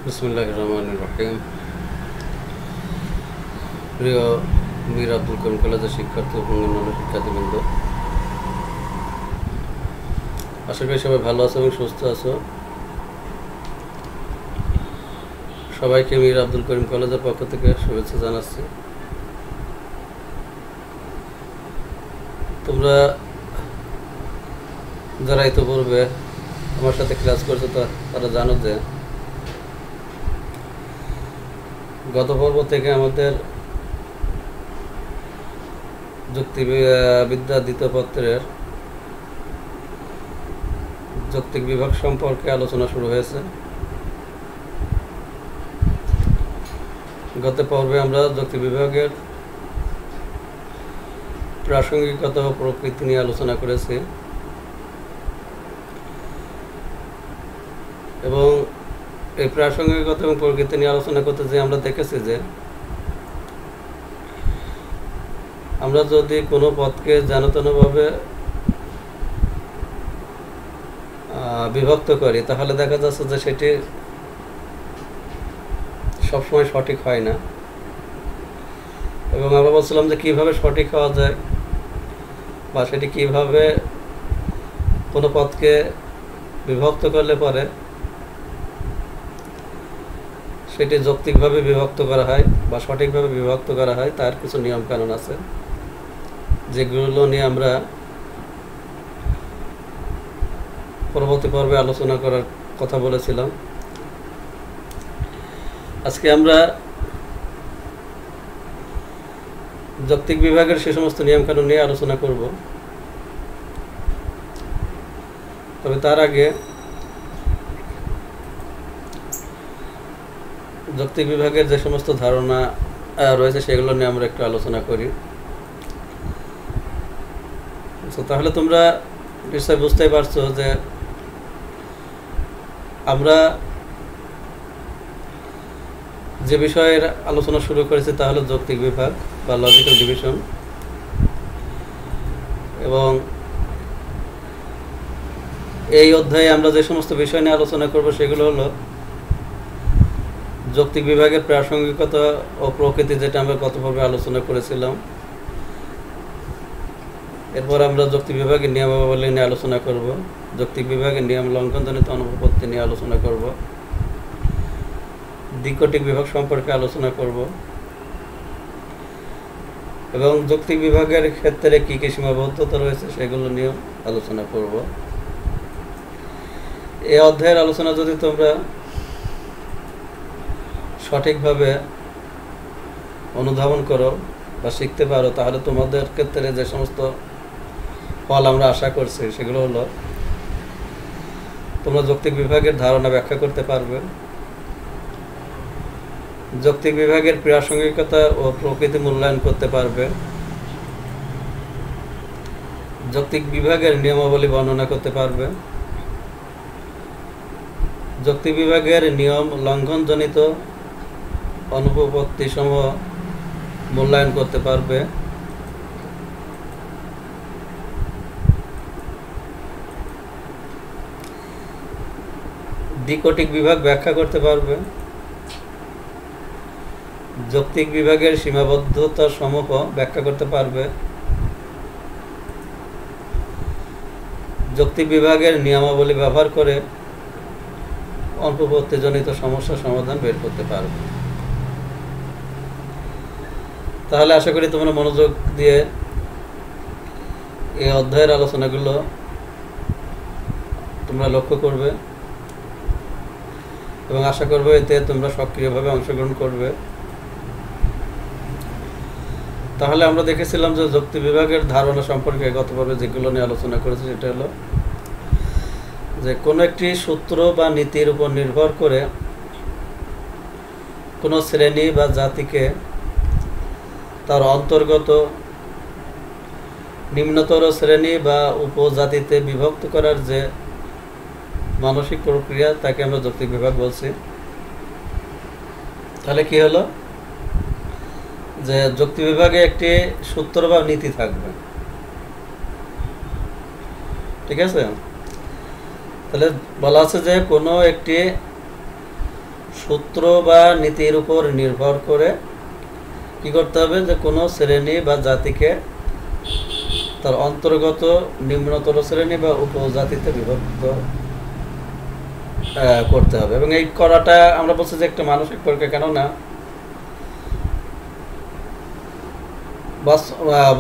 বিসমিল্লাহির রহমানির রহিম। প্রিয় মীর আব্দুল করিম কলেজের শিক্ষার্থী এবং অন্যান্য শিক্ষার্থীবৃন্দ, আশা করি সবাই ভালো আছো এবং সুস্থ আছো। সবাইকে মীর আব্দুল করিম কলেজের পক্ষ থেকে শুভেচ্ছা জানাচ্ছি। তোমরা যারা ইতিপূর্বে আমার সাথে ক্লাস করছো তারা জানো যে গত পর্ব থেকে আমাদের যুক্তিবিদ্যা দ্বিতীয় পত্রের যৌক্তিক বিভাগ সম্পর্কে আলোচনা শুরু হয়েছে। গত পর্বে আমরা যৌক্তিক বিভাগের প্রাসঙ্গিকতা ও প্রকৃতি নিয়ে আলোচনা করেছি এবং এই প্রাসঙ্গিকতা এবং প্রকৃতি নিয়ে আলোচনা করতে যে আমরা দেখেছি যে আমরা যদি কোনো পদকে জানতনভাবে বিভক্ত করি তাহলে দেখা যাচ্ছে যে সেটি সবসময় সঠিক হয় না। এবং আমরা বলছিলাম যে কীভাবে সঠিক হওয়া যায় বা সেটি কীভাবে কোনো পদকে বিভক্ত করলে পরে সেটি যৌক্তিকভাবে বিভক্ত করা হয় বা সঠিকভাবে বিভক্ত করা হয়, তার কিছু নিয়মকানুন আছে যেগুলো নিয়ে আমরা পরবর্তী পর্বে আলোচনা করার কথা বলেছিলাম। আজকে আমরা যৌক্তিক বিভাগের সে সমস্ত নিয়মকানুন নিয়ে আলোচনা করব। তবে তার আগে যৌক্তিক বিভাগের যে সমস্ত ধারণা রয়েছে সেগুলো নিয়ে আমরা একটু আলোচনা করি। তাহলে তোমরা নিশ্চয়ই বুঝতেই পারছো যে আমরা যে বিষয়ের আলোচনা শুরু করেছি তা হলো যৌক্তিক বিভাগ বা লজিক্যাল ডিভিশন। এবং এই অধ্যায়ে আমরা যে সমস্ত বিষয় নিয়ে আলোচনা করব সেগুলো হলো যৌক্তিক বিভাগের প্রাসঙ্গিকতা ও প্রকৃতি, যেটা আমরা গতভাবে আলোচনা করেছিলাম। এরপর আমরা যৌক্তিক বিভাগের নিয়মাবলী নিয়ে আলোচনা করব, যৌক্তিক বিভাগের নিয়ম লঙ্ঘনজনিত অনুপপত্তি নিয়ে আলোচনা করব, দ্বিকোটিক বিভাগ সম্পর্কে আলোচনা করব এবং যৌক্তিক বিভাগের ক্ষেত্রে কী কী সীমাবদ্ধতা রয়েছে সেগুলো নিয়েও আলোচনা করব। এই অধ্যায়ের আলোচনা যদি তোমরা সঠিকভাবে অনুধাবন করো বা শিখতে পারো তাহলে তোমাদের ক্ষেত্রে যে সমস্ত ফল আমরা আশা করছি সেগুলো হলো তোমরা যৌক্তিক বিভাগের ধারণা ব্যাখ্যা করতে পারবে, যৌক্তিক বিভাগের প্রাসঙ্গিকতা ও প্রকৃতি মূল্যায়ন করতে পারবে, যৌক্তিক বিভাগের নিয়মাবলী বর্ণনা করতে পারবে, যৌক্তিক বিভাগের নিয়ম লঙ্ঘনজনিত অনুপপত্তি সমূহ মূল্যায়ন করতে পারবে, দ্বিকোটিক বিভাগ ব্যাখ্যা করতে পারবে, যৌক্তিক বিভাগের সীমাবদ্ধতা সমূহ ব্যাখ্যা করতে পারবে, যৌক্তিক বিভাগের নিয়মাবলী ব্যবহার করে অনুপপত্তিজনিত সমস্যার সমাধান বের করতে পারবে। তাহলে আশা করি তোমরা মনোযোগ দিয়ে এই অধ্যায়ের আলোচনাগুলো তোমরা লক্ষ্য করবে এবং আশা করবো এতে তোমরা সক্রিয়ভাবে অংশগ্রহণ করবে। তাহলে আমরা দেখেছিলাম যে যৌক্তিক বিভাগের ধারণা সম্পর্কে গতভাবে যেগুলো নিয়ে আলোচনা করেছি সেটা হলো যে কোনো একটি সূত্র বা নীতির উপর নির্ভর করে কোনো শ্রেণী বা জাতিকে তার অন্তর্গত নিম্নতর শ্রেণী বা উপজাতিতে বিভক্ত করার যে মানসিক প্রক্রিয়া তাকে আমরা যৌক্তিক বিভাগ বলছি। তাহলে কি হলো যে যৌক্তিক বিভাগে একটি সূত্র বা নীতি থাকবে, ঠিক আছে। তাহলে বলা আছে যে কোনো একটি সূত্র বা নীতির উপর নির্ভর করে কি করতে হবে, যে কোনো শ্রেণী বা জাতিকে তার অন্তর্গত নিম্নতর শ্রেণী বা উপজাতিতে বিভক্ত করতে হবে। এবং এই করাটা আমরা বলছি যে একটা মানসিক পরীক্ষা, কেননা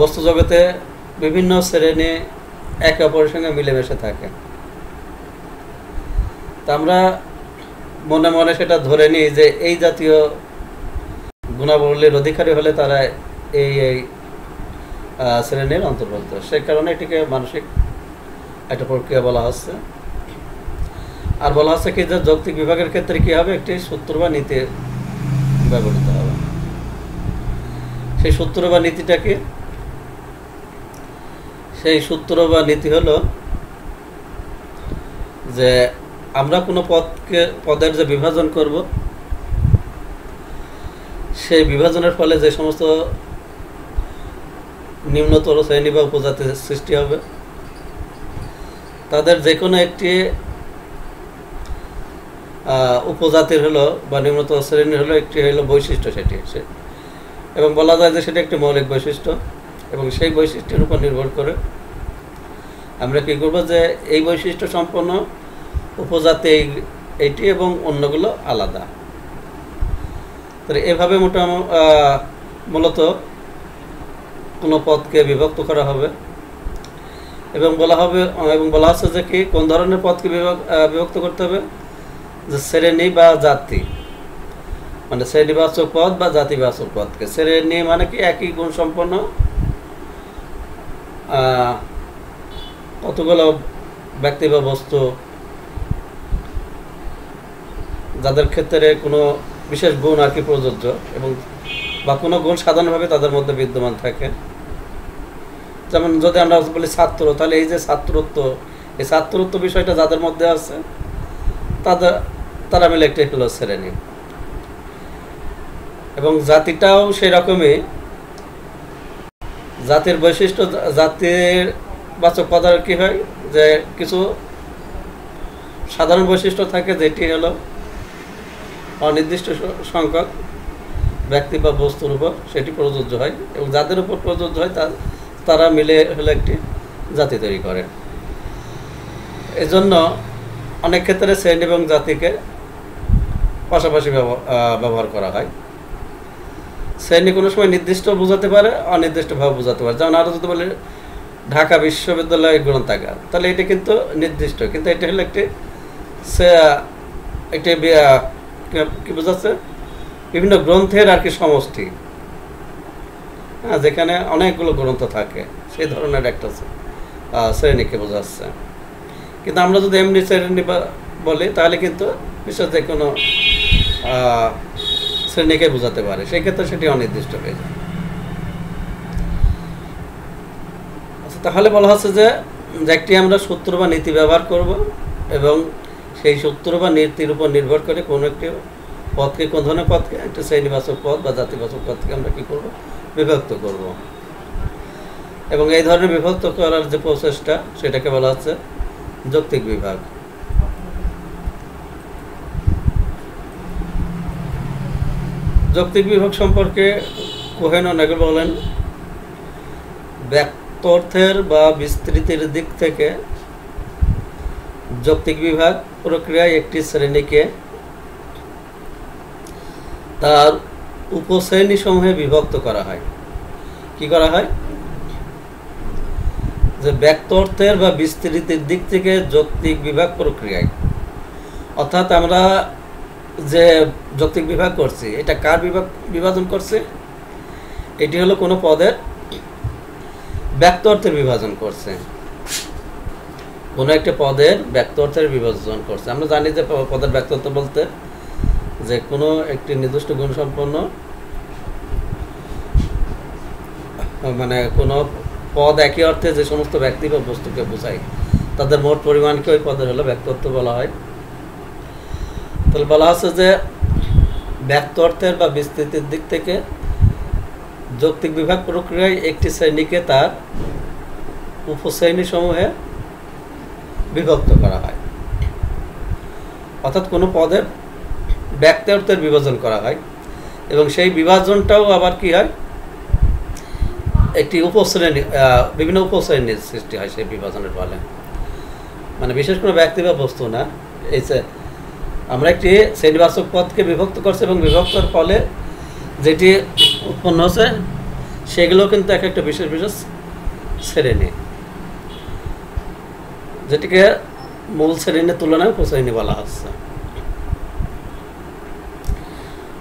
বস্তু জগতে বিভিন্ন শ্রেণী একে অপরের সঙ্গে মিলেমিশে থাকে। তা আমরা মনে মনে সেটা ধরে নিই যে এই জাতীয় গুণাবলীর অধিকারী হলে তারা এই এই শ্রেণীর অন্তর্ভুক্ত। সেই কারণে এটিকে মানসিক একটা প্রক্রিয়া বলা হচ্ছে। আর বলা হচ্ছে কি, যে যৌক্তিক বিভাগের ক্ষেত্রে কি হবে, একটি সূত্র বা নীতি ব্যবহৃত হবে। সেই সূত্র বা নীতিটা কি? সেই সূত্র বা নীতি হলো যে আমরা কোনো পদের যে বিভাজন করব, সেই বিভাজনের ফলে যে সমস্ত নিম্নতর শ্রেণী বা উপজাতির সৃষ্টি হবে, তাদের যে কোনো একটি উপজাতির হলো বা নিম্নতর শ্রেণীর হলো একটি হলো বৈশিষ্ট্য সেটি, এবং বলা যায় যে সেটা একটি মৌলিক বৈশিষ্ট্য। এবং সেই বৈশিষ্ট্যের উপর নির্ভর করে আমরা কী করবো, যে এই বৈশিষ্ট্য সম্পন্ন উপজাতি এইটি এবং অন্যগুলো আলাদা। তো এভাবে মূলত কোনো পদকে বিভক্ত করা হবে। এবং বলা হচ্ছে যে কি, কোন ধরনের পদকে বিভক্ত করতে হবে, যে শ্রেণী বা জাতি, মানে শ্রেণীবাচক পদ বা জাতিবাচক পদকে। শ্রেণী মানে কি, একই গুণ সম্পন্ন কতগুলো ব্যক্তি বা বস্তু যাদের ক্ষেত্রে কোনো বিশেষ গুণ আর কি প্রযোজ্য, এবং বা কোনো গুণ সাধারণভাবে তাদের মধ্যে বিদ্যমান থাকে। যেমন যদি আমরা বলি ছাত্র, তাহলে এই যে এই ছাত্রত্ব বিষয়টা যাদের মধ্যে আছে তারা মিলে একটি হলো শ্রেণী। এবং জাতিটাও সেই রকমই। জাতির বৈশিষ্ট্য, জাতির বাচক পদের কি হয়, যে কিছু সাধারণ বৈশিষ্ট্য থাকে যেটি হলো অনির্দিষ্ট সংখ্যক ব্যক্তি বা বস্তুর উপর সেটি প্রযোজ্য হয়, এবং যাদের উপর প্রযোজ্য হয় তারা মিলে হলো একটি জাতি তৈরি করে। এজন্য অনেক ক্ষেত্রে শ্রেণী এবং জাতিকে পাশাপাশি ব্যবহার করা হয়। শ্রেণী কোনো সময় নির্দিষ্ট বোঝাতে পারে, অনির্দিষ্টভাবে বোঝাতে পারে। যেমন আরও যদি বলে ঢাকা বিশ্ববিদ্যালয় গ্রন্থাগার, তাহলে এটা কিন্তু নির্দিষ্ট, কিন্তু এটা হলো একটি কি বোঝাচ্ছে, বিভিন্ন গ্রন্থের আর কি সমষ্টি, যেখানে অনেকগুলো গ্রন্থ থাকে, সেই ধরনের একটা শ্রেণীকে বোঝাচ্ছে। কিন্তু আমরা যদি এমনি শ্রেণী বলি, তাহলে কিন্তু বিশেষ যে কোনো শ্রেণীকে বোঝাতে পারে, সেই ক্ষেত্রে সেটি অনির্দিষ্ট হয়ে যায়। আচ্ছা, তাহলে বলা হচ্ছে যে একটি আমরা সূত্র বা নীতি ব্যবহার করব, এবং সেই সূত্র বা নীতির উপর নির্ভর করে কোনো একটি পদকে, কোন ধরনের পদকে, একটা শ্রেণীবাচক পদ বা জাতিবাচক পদকে আমরা কি করব, বিভক্ত করব। এবং এই ধরনের বিভক্ত করার যে প্রসেসটা, সেটাকে বলা হচ্ছে যৌক্তিক বিভাগ। যৌক্তিক বিভাগ সম্পর্কে কোহেন ও নাগেল বলেন, ব্যক্তর্থের বা বিস্তৃতির দিক থেকে যৌক্তিক বিভাগ প্রক্রিয়ায় একটি শ্রেণীকে তার উপশ্রেণী সমূহে বিভক্ত করা হয়। কি করা হয়, যে ব্যক্তর্থের বা বিস্তৃতির দিক থেকে যৌক্তিক বিভাগ প্রক্রিয়ায়, অর্থাৎ আমরা যে যৌক্তিক বিভাগ করছি, এটা কার বিভাজন করছে, এটি হলো কোনো পদের ব্যক্ত অর্থের বিভাজন করছে, কোনো একটা পদের ব্যক্ত অর্থের বিভাজন করছে। আমরা জানি যে পদের ব্যক্ত অর্থ বলতে যে কোনো একটি নির্দিষ্ট গুণ সম্পন্ন, মানে কোনো পদ একই অর্থে যে সমস্ত ব্যক্তি বা বস্তুকে বোঝায়, তাদের মোট পরিমাণকে ওই পদের হলো ব্যক্ত অর্থ বলা হয়। তাহলে বলা হচ্ছে যে ব্যক্ত অর্থের বা বিস্তৃতির দিক থেকে যৌক্তিক বিভাগ প্রক্রিয়ায় একটি শ্রেণীকে তার উপশ্রেণী সমূহে বিভক্ত করা হয়। অর্থাৎ কোনো পদের ব্যক্তি অর্থের বিভাজন করা হয় এবং সেই বিভাজনটাও আবার কি হয় একটি উপশ্রেণী বিভিন্ন উপশ্রেণীর সৃষ্টি হয় সেই বিভাজনের ফলে, মানে বিশেষ কোনো ব্যক্তি বা বস্তু না। এই যে আমরা একটি শ্রেণীবাচক পদকে বিভক্ত করছি এবং বিভক্তর ফলে যেটি উৎপন্ন হচ্ছে সেগুলো কিন্তু এক একটা বিশেষ বিশেষ শ্রেণী, যেটিকে মূল শ্রেণীর তুলনায় উপশ্রেণী বলা হচ্ছে।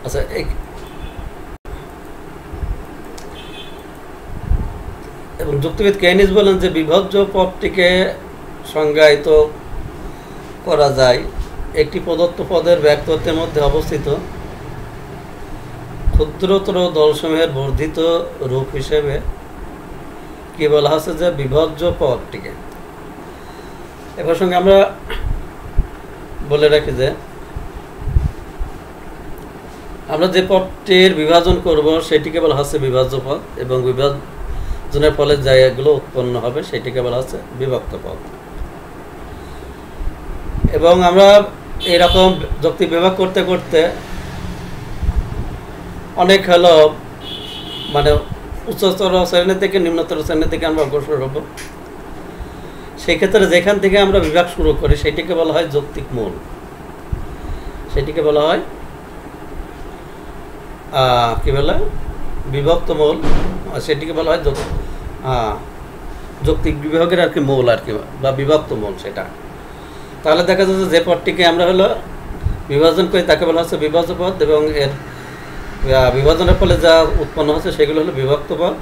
আচ্ছা, এবং যুক্তিবিদ কেইনিস বলেন যে বিভাজ্য পদটিকে সংজ্ঞায়িত করা যায় একটি প্রদত্ত পদের ব্যক্তত্বের মধ্যে অবস্থিত ক্ষুদ্রতর দলসমূহের বর্ধিত রূপ হিসেবে কি বলা হচ্ছে যে বিভাজ্য পদটিকে। এবার সঙ্গে আমরা বলে রাখি যে আমরা যে পদটির বিভাজন করব সেটিকে বলা হচ্ছে বিভাজ্য পদ এবং বিভাজনের ফলে যেগুলো উৎপন্ন হবে সেটিকে বলা হচ্ছে বিভক্ত পদ। এবং আমরা এরকম যৌক্তিক বিভাগ করতে করতে অনেক হলো মানে উচ্চতর শ্রেণী থেকে নিম্নতর শ্রেণী থেকে আমরা অগ্রসর হব। সেই ক্ষেত্রে যেখান থেকে আমরা বিভাগ শুরু করি সেটিকে বলা হয় যৌক্তিক মূল, সেটিকে বলা হয় কি বলে বিভক্ত মূল, সেটিকে বলা হয় যৌক্তিক বিভাগের আর কি মূল আর কি বা বিভক্ত মূল সেটা। তাহলে দেখা যাচ্ছে যে পদটিকে আমরা হলো বিভাজন করি তাকে বলা হচ্ছে বিভাজ্য পদ এবং এর বিভাজনের ফলে যা উৎপন্ন হচ্ছে সেগুলো হলো বিভক্ত পদ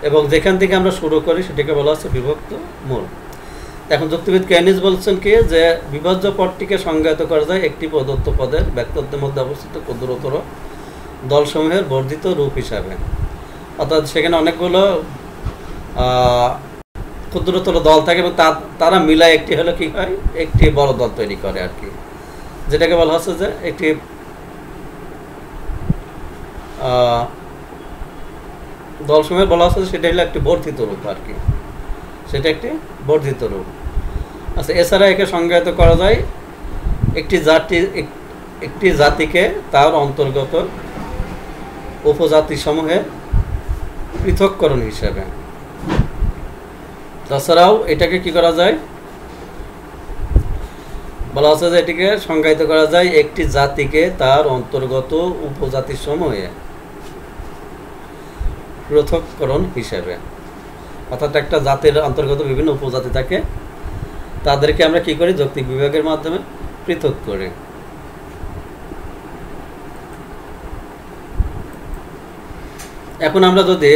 এবং যেখান থেকে আমরা শুরু করি সেটিকে বলা হচ্ছে বিভক্ত মূল। এখন যুক্তিবিদ কেইনিস বলছেন কি যে বিভাজ্য পদটিকে সংজ্ঞায়িত করা যায় একটি প্রদত্ত পদের ব্যক্তত্বের মধ্যে অবস্থিত ক্ষুদ্রতর দলসমূহের বর্ধিত রূপ হিসাবে, অর্থাৎ সেখানে অনেকগুলো ক্ষুদ্রতর দল থাকে এবং তারা মিলায় একটি হলো কি হয় একটি বড় দল তৈরি করে আর কি, যেটাকে বলা হচ্ছে যে একটি দলসমূহের বলা হচ্ছে সেটা হলো একটি বর্ধিত রূপ আর কি, সেটা একটি বর্ধিত রূপ। আচ্ছা, এছাড়া একে সংজ্ঞায়িত করা যায় একটি জাতিকে তার অন্তর্গত উপজাতি সমূহে পৃথককরণ হিসেবে। তাছাড়াও এটাকে কি করা যায় বলা হচ্ছে যে এটিকে সংজ্ঞায়িত করা যায় একটি জাতিকে তার অন্তর্গত উপজাতি সমূহে পৃথককরণ হিসেবে, অর্থাৎ একটা জাতির অন্তর্গত বিভিন্ন উপজাতি থাকে তাদেরকে আমরা কি করি যৌক্তিক বিভাগের মাধ্যমে পৃথক করি। এখন আমরা যদি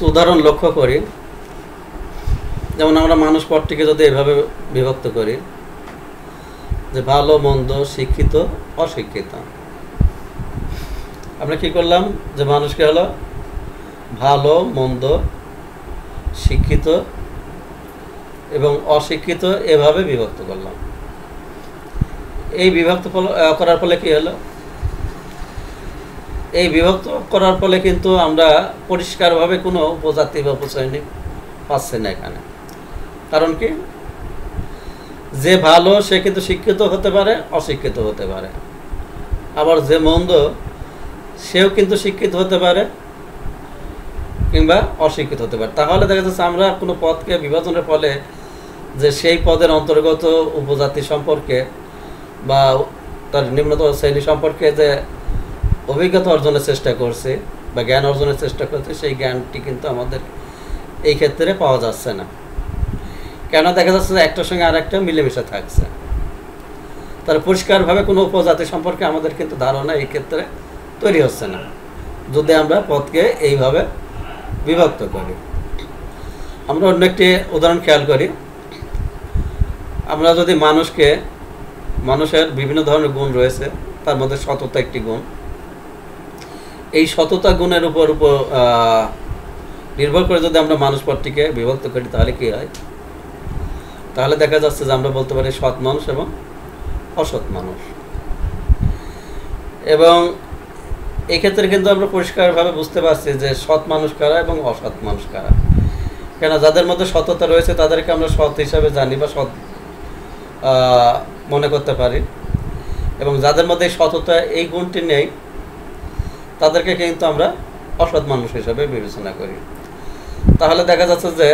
উদাহরণ লক্ষ্য করি, যেমন আমরা মানুষ পদটিকে যদি এভাবে বিভক্ত করি যে ভালো মন্দ শিক্ষিত অশিক্ষিত, আমরা কি করলাম যে মানুষকে হলো ভালো মন্দ শিক্ষিত এবং অশিক্ষিত এভাবে বিভক্ত করলাম। এই বিভক্ত করার ফলে কি হলো, এই বিভক্ত করার ফলে কিন্তু আমরা পরিষ্কারভাবে কোনো উপজাতি বা উপশ্রেণী পাচ্ছি না এখানে। কারণ কি, যে ভালো সে কিন্তু শিক্ষিত হতে পারে অশিক্ষিত হতে পারে, আবার যে মন্দ সেও কিন্তু শিক্ষিত হতে পারে কিংবা অশিক্ষিত হতে পারে। তাহলে দেখা যাচ্ছে আমরা কোনো পদকে বিভাজনের ফলে যে সেই পদের অন্তর্গত উপজাতি সম্পর্কে বা তার নিম্নতর শ্রেণী সম্পর্কে যে অভিজ্ঞতা অর্জনের চেষ্টা করছে বা জ্ঞান অর্জনের চেষ্টা করছে সেই জ্ঞানটি কিন্তু আমাদের এই ক্ষেত্রে পাওয়া যাচ্ছে না। কেন দেখা যাচ্ছে যে একটার সঙ্গে আর একটা মিলেমিশে থাকছে, তার পরিষ্কারভাবে কোনো উপজাতি সম্পর্কে আমাদের কিন্তু ধারণা এই ক্ষেত্রে তৈরি হচ্ছে না যদি আমরা পদকে এইভাবে বিভক্ত করি। আমরা অন্য একটি উদাহরণ খেয়াল করি, আমরা যদি মানুষের বিভিন্ন ধরনের গুণ রয়েছে, তার মধ্যে সততা একটি গুণ, এই সততা গুণের উপর নির্ভর করে যদি আমরা মানুষ পদটিকে বিভক্ত করি তাহলে কি হয়, তাহলে দেখা যাচ্ছে যে আমরা বলতে পারি সৎ মানুষ এবং অসৎ মানুষ। এবং এক্ষেত্রে কিন্তু আমরা পরিষ্কারভাবে বুঝতে পারছি যে সৎ মানুষ কারা এবং অসৎ মানুষ কারা। কেন, যাদের মধ্যে সততা রয়েছে তাদেরকে আমরা সৎ হিসাবে জানি বা সৎ মনে করতে পারি, এবং যাদের মধ্যে সততা এই গুণটি নেই তাদেরকে কিন্তু আমরা অসৎ মানুষ হিসেবে বিবেচনা করি। তাহলে দেখা যাচ্ছে যে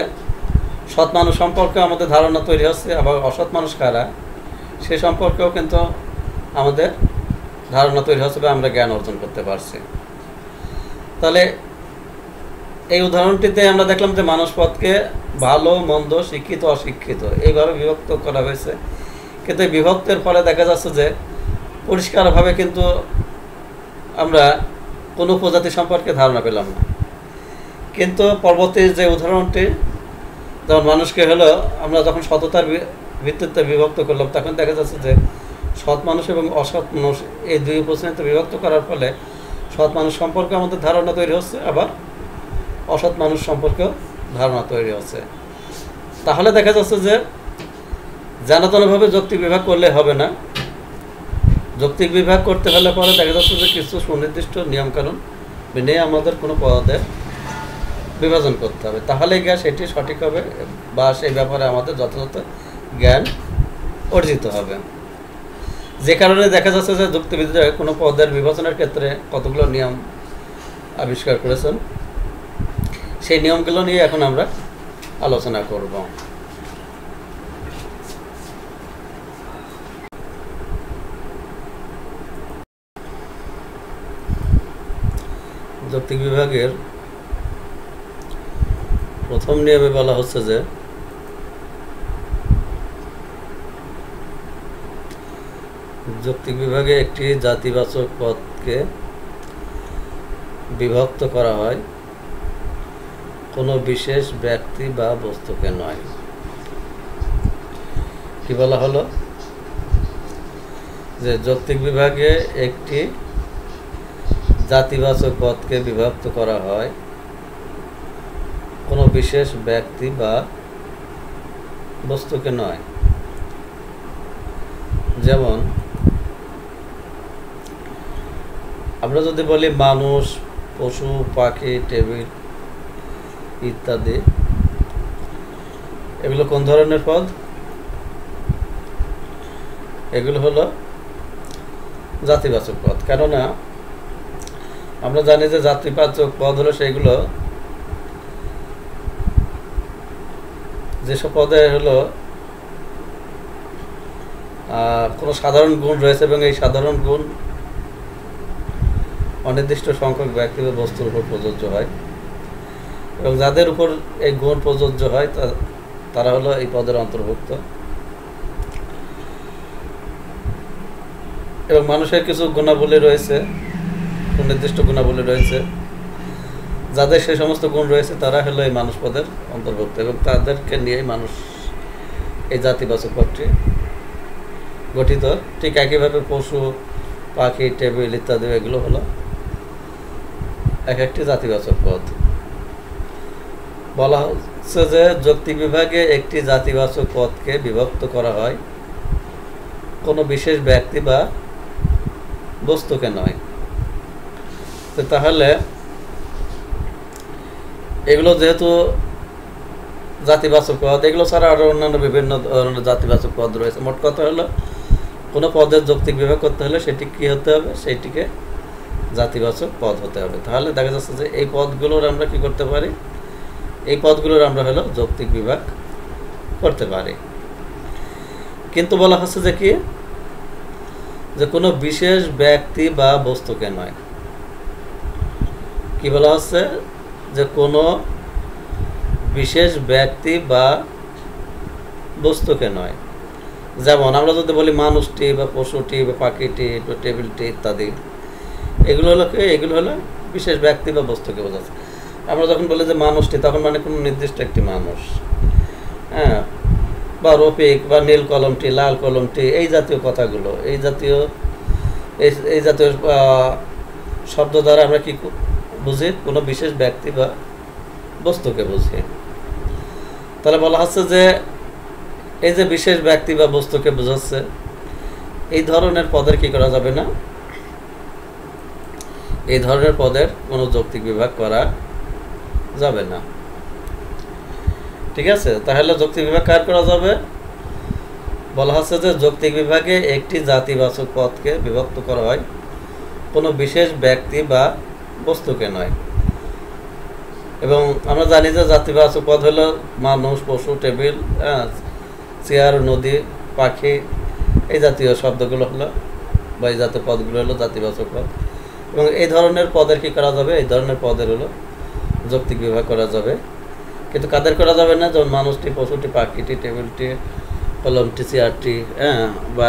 সৎ মানুষ সম্পর্কে আমাদের ধারণা তৈরি হচ্ছে, আবার অসৎ মানুষ কারা সে সম্পর্কেও কিন্তু আমাদের ধারণা তৈরি হচ্ছে বা আমরা জ্ঞান অর্জন করতে পারছি। তাহলে এই উদাহরণটিতে আমরা দেখলাম যে মানুষ পথকে ভালো মন্দ, শিক্ষিত অশিক্ষিত এইভাবে বিভক্ত করা হয়েছে, কিন্তু এই বিভক্তের ফলে দেখা যাচ্ছে যে পরিষ্কারভাবে কিন্তু আমরা কোনো উপজাতি সম্পর্কে ধারণা পেলাম না। কিন্তু পরবর্তী যে উদাহরণটি, যখন মানুষকে হলো আমরা যখন সততার ভিত্তিতে বিভক্ত করলাম, তখন দেখা যাচ্ছে যে সৎ মানুষ এবং অসৎ মানুষ এই দুই উপশ্রেণীতে বিভক্ত করার ফলে সৎ মানুষ সম্পর্কে আমাদের ধারণা তৈরি হচ্ছে, আবার অসৎ মানুষ সম্পর্কেও ধারণা তৈরি হচ্ছে। তাহলে দেখা যাচ্ছে যে জানাতনভাবে যৌক্তিক বিভাগ করলে হবে না। যৌক্তিক বিভাগ করতে হলে পরে দেখা যাচ্ছে যে কিছু সুনির্দিষ্ট নিয়মকানুন মেনে আমাদের কোনো পদে বিভাজন করতে হবে, তাহলে গিয়ে সেটি সঠিক হবে বা সেই ব্যাপারে আমাদের যথাযথ জ্ঞান অর্জিত হবে। যে কারণে দেখা যাচ্ছে যে যুক্তিবিদরা কোনো পদের বিভাজনের ক্ষেত্রে কতগুলো নিয়ম আবিষ্কার করেছেন, সেই নিয়মগুলো নিয়ে এখন আমরা আলোচনা করব। যৌক্তিক বিভাগের প্রথম নিয়মে বলা হচ্ছে যে যৌক্তিক বিভাগে একটি জাতিবাচক পদকে বিভক্ত করা হয় কোনো বিশেষ ব্যক্তি বা বস্তুকে নয়। কি বলা হলো যে যৌক্তিক বিভাগে একটি জাতিবাচক পদকে বিভক্ত করা হয় কোনো বিশেষ ব্যক্তি বা বস্তুকে নয়। যেমন আমরা যদি বলি মানুষ, পশু, পাখি, টেবিল ইত্যাদি, এগুলো কোন ধরনের পদ? এগুলো হলো জাতিবাচক পদ। কেননা আমরা জানি যে জাতিবাচক পদ হলো সেইগুলো যেসব পদে হলো কোনো সাধারণ গুণ রয়েছে এবং এই সাধারণ গুণ অনির্দিষ্ট সংখ্যক ব্যক্তি বা বস্তুর উপর প্রযোজ্য হয়, এবং যাদের উপর এই গুণ প্রযোজ্য হয় তারা হলো এই পদের অন্তর্ভুক্ত। এবং মানুষের কিছু গুণাবলী রয়েছে, নির্দিষ্ট গুণাবলী রয়েছে, যাদের সেই সমস্ত গুণ রয়েছে তারা হলো এই মানুষ পদের অন্তর্ভুক্ত, এবং তাদেরকে নিয়ে মানুষ এই জাতিবাচক পদটি গঠিত। ঠিক একইভাবে পশু, পাখি, টেবিল ইত্যাদি এগুলো হলো এক একটি জাতিবাচক পদ। বলা হচ্ছে যে যৌক্তিক বিভাগে একটি জাতিবাচক পদকে বিভক্ত করা হয় কোনো বিশেষ ব্যক্তি বা বস্তুকে নয়। তো তাহলে এগুলো যেহেতু জাতিবাচক পদ, এগুলো ছাড়া আরও অন্যান্য বিভিন্ন ধরনের জাতিবাচক পদ রয়েছে। মোট কথা হলো কোনো পদের যৌক্তিক বিভাগ করতে হলে সেটি কী হতে হবে? সেইটিকে জাতিবাচক পদ হতে হবে। তাহলে দেখা যাচ্ছে যে এই পদগুলোর আমরা কি করতে পারি? এই পদগুলোর আমরা হলো যৌক্তিক বিভাগ করতে পারি। কিন্তু বলা হচ্ছে যে কি, যে কোনো বিশেষ ব্যক্তি বা বস্তুকে নয়। কি বলা হচ্ছে? যে কোনো বিশেষ ব্যক্তি বা বস্তুকে নয়। যেমন আমরা যদি বলি মানুষটি বা পশুটি বা পাখিটি বা টেবিলটি ইত্যাদি, এগুলো হলো বিশেষ ব্যক্তি বা বস্তুকে বোঝাচ্ছে। আমরা যখন বলি যে মানুষটি, তখন মানে কোনো নির্দিষ্ট একটি মানুষ, হ্যাঁ, বা রফিক বা নীল কলমটি, লাল কলমটি, এই জাতীয় কথাগুলো, এই জাতীয় শব্দ দ্বারা আমরা কি বুঝি? কোনো বিশেষ ব্যক্তি বা বস্তুকে বুঝি। তাহলে বলা হচ্ছে যে এই যে বিশেষ ব্যক্তি বা বস্তুকে বোঝাচ্ছে, এই ধরনের পদের কি করা যাবে না? এই ধরনের পদের কোনো যৌক্তিক বিভাগ করা যাবে না। ঠিক আছে? তাহলে যৌক্তিক বিভাগ কার করা যাবে? বলা হচ্ছে যে যৌক্তিক বিভাগে একটি জাতিবাচক পদকে বিভক্ত করা হয় কোনো বিশেষ ব্যক্তি বা বস্তুকে নয়। এবং আমরা জানি যে জাতিবাচক পদ হলো মানুষ, পশু, টেবিল, চেয়ার, নদী, পাখি, এই জাতীয় শব্দগুলো হলো বা এই জাতীয় পদগুলো হলো জাতিবাচক পদ। এবং এই ধরনের পদের কী করা যাবে? এই ধরনের পদের হলো যৌক্তিক বিভাগ করা যাবে। কিন্তু কাদের করা যাবে না? যেমন মানুষটি, পশুটি, পাখিটি, টেবিলটি, কলমটি, চেয়ারটি, বা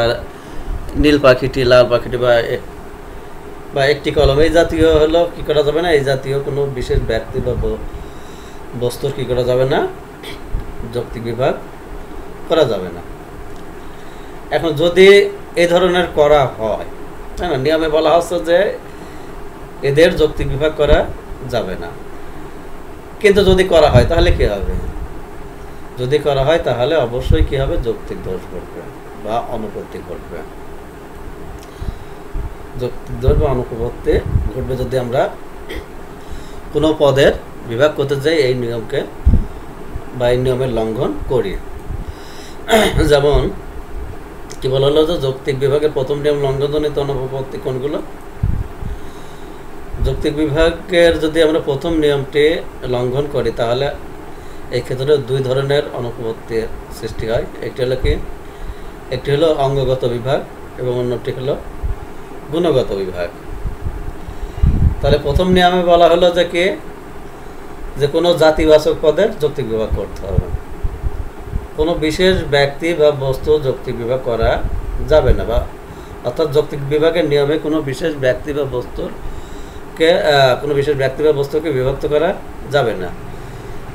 নীল পাখিটি, লাল পাখিটি, বা একটি কলম, এই জাতীয় হলো কী করা যাবে না? এই জাতীয় কোনো বিশেষ ব্যক্তি বা বস্তুর কী করা যাবে না? যৌক্তিক বিভাগ করা যাবে না। এখন যদি এই ধরনের করা হয়, তাই না, নিয়মে বলা হচ্ছে যে এদের যৌক্তিক বিভাগ করা যাবে না। কিন্তু যদি করা হয় তাহলে কি হবে? যদি করা হয় তাহলে অবশ্যই কি হবে? যৌক্তিক দোষ ঘটবে বা অনুপত্তি ঘটবে। যৌক্তিক দোষ বা অনুপত্তি ঘটবে যদি আমরা কোনো পদের বিভাগ করতে যাই এই নিয়মকে বা এই নিয়মের লঙ্ঘন করি। যেমন কি বলা হলো যে যৌক্তিক বিভাগের প্রথম নিয়ম লঙ্ঘনজনিত অনুপত্তি কোনগুলো? যৌক্তিক বিভাগের যদি আমরা প্রথম নিয়মটি লঙ্ঘন করি তাহলে এই ক্ষেত্রে দুই ধরনের অনুপত্তির সৃষ্টি হয়। একটি হলো কি? একটি হলো অঙ্গগত বিভাগ এবং অন্যটি হলো গুণগত বিভাগ। তাহলে প্রথম নিয়মে বলা হলো যে কি, যে কোনো জাতিবাচক পদের যৌক্তিক বিভাগ করতে হবে, কোনো বিশেষ ব্যক্তি বা বস্তু যৌক্তিক বিভাগ করা যাবে না, বা অর্থাৎ যৌক্তিক বিভাগের নিয়মে কোনো বিশেষ ব্যক্তি বা বস্তুকে বিভক্ত করা যাবে না।